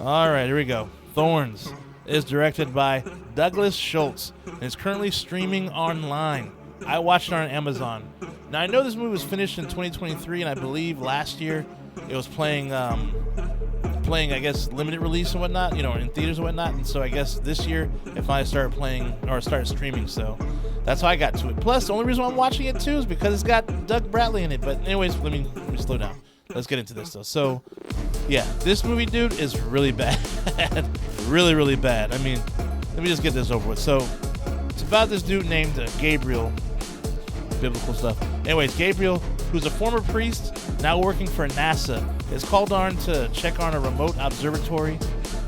All right, here we go. Thorns is directed by Douglas Schultz and is currently streaming online. I watched it on Amazon. Now, I know this movie was finished in 2023, and I believe last year it was playing, I guess, limited release and whatnot, in theaters and whatnot. And so I guess this year it finally started playing or started streaming. So that's how I got to it. Plus, the only reason why I'm watching it too is because it's got Doug Bradley in it. But anyways, let me slow down. Let's get into this though. So yeah, this movie, dude, is really bad. Really, really bad. I mean, let me just get this over with. So it's about this dude named Gabriel. Biblical stuff. Anyways, Gabriel, who's a former priest, now working for NASA, is called on to check on a remote observatory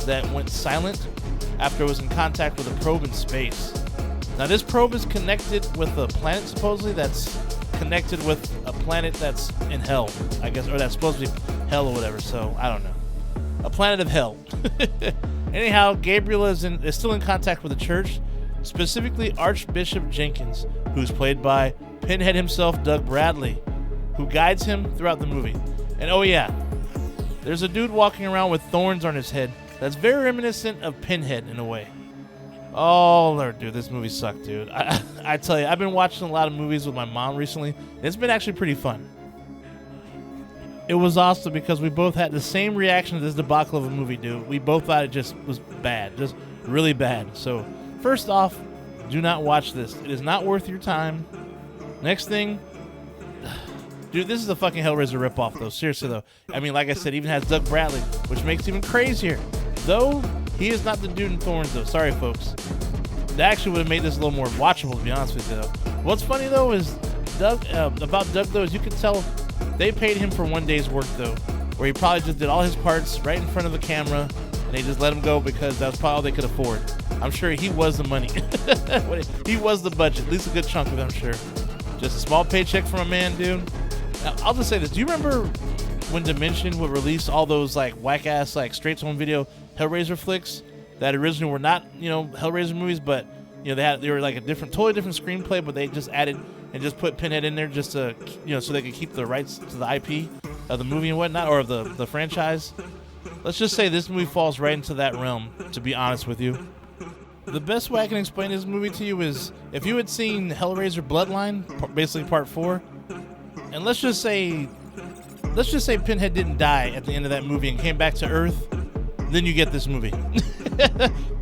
that went silent after it was in contact with a probe in space. Now, this probe is connected with a planet, supposedly, that's connected with a planet that's in hell, I guess, or that's supposed to be hell or whatever, so I don't know. A planet of hell. Anyhow, Gabriel is still in contact with the church, specifically Archbishop Jenkins, who's played by Pinhead himself, Doug Bradley, who guides him throughout the movie. And oh yeah, there's a dude walking around with thorns on his head that's very reminiscent of Pinhead in a way. Oh Lord, dude, this movie sucked, dude. I tell you, I've been watching a lot of movies with my mom recently. It's been actually pretty fun. It was awesome because we both had the same reaction to this debacle of a movie, dude. We both thought it just was bad, just really bad. So first off, do not watch this. It is not worth your time. Next thing, dude, this is a fucking Hellraiser ripoff, though. Seriously, though. I mean, like I said, even has Doug Bradley, which makes it even crazier. Though, he is not the dude in Thorns, though. Sorry, folks. That actually would have made this a little more watchable, to be honest with you, though. What's funny, though, is about Doug, though, is you can tell they paid him for one day's work, though, where he probably just did all his parts right in front of the camera, and they just let him go because that's probably all they could afford. I'm sure he was the money. He was the budget, at least a good chunk of it, I'm sure. Just a small paycheck from a man, dude. Now, I'll just say this. Do you remember when Dimension would release all those like whack-ass like straight-to-home video Hellraiser flicks that originally were not, Hellraiser movies, but they were like a totally different screenplay, but they just added and just put Pinhead in there just to, so they could keep the rights to the IP of the movie and whatnot, or of the franchise. Let's just say this movie falls right into that realm, to be honest with you. The best way I can explain this movie to you is if you had seen Hellraiser Bloodline, basically part 4, and let's just say Pinhead didn't die at the end of that movie and came back to Earth, then you get this movie.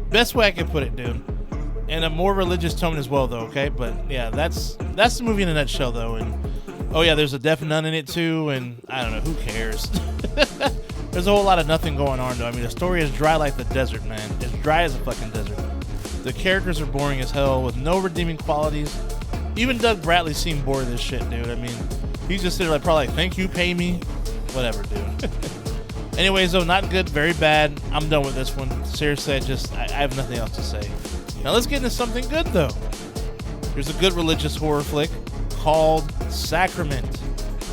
Best way I can put it, dude. And a more religious tone as well, though, okay? But yeah, that's the movie in a nutshell, though. And oh yeah, there's a deaf nun in it too, and I don't know, who cares? There's a whole lot of nothing going on, though. I mean, the story is dry like the desert, man. It's dry as a fucking desert. The characters are boring as hell with no redeeming qualities. Even Doug Bradley seemed bored of this shit, dude. I mean, he's just sitting there probably like, thank you, pay me. Whatever, dude. Anyways, though, not good, very bad. I'm done with this one. Seriously, I have nothing else to say. Now let's get into something good, though. Here's a good religious horror flick called Sacrament.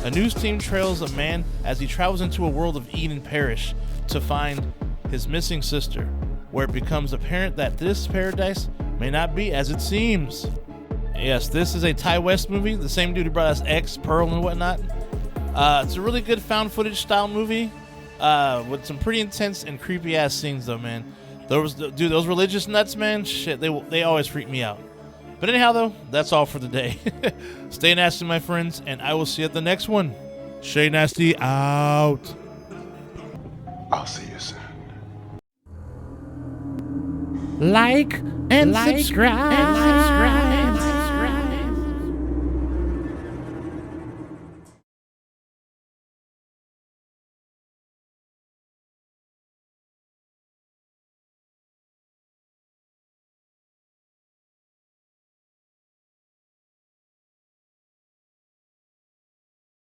A news team trails a man as he travels into a world of Eden Parish to find his missing sister, where it becomes apparent that this paradise may not be as it seems. Yes, this is a Ty West movie, the same dude who brought us X, Pearl, and whatnot. It's a really good found footage style movie with some pretty intense and creepy ass scenes, though, man. Those religious nuts, man, shit, they always freak me out. But anyhow, though, that's all for the day. Stay nasty, my friends, and I will see you at the next one. Shay Nasty out. I'll see you soon. Like and subscribe.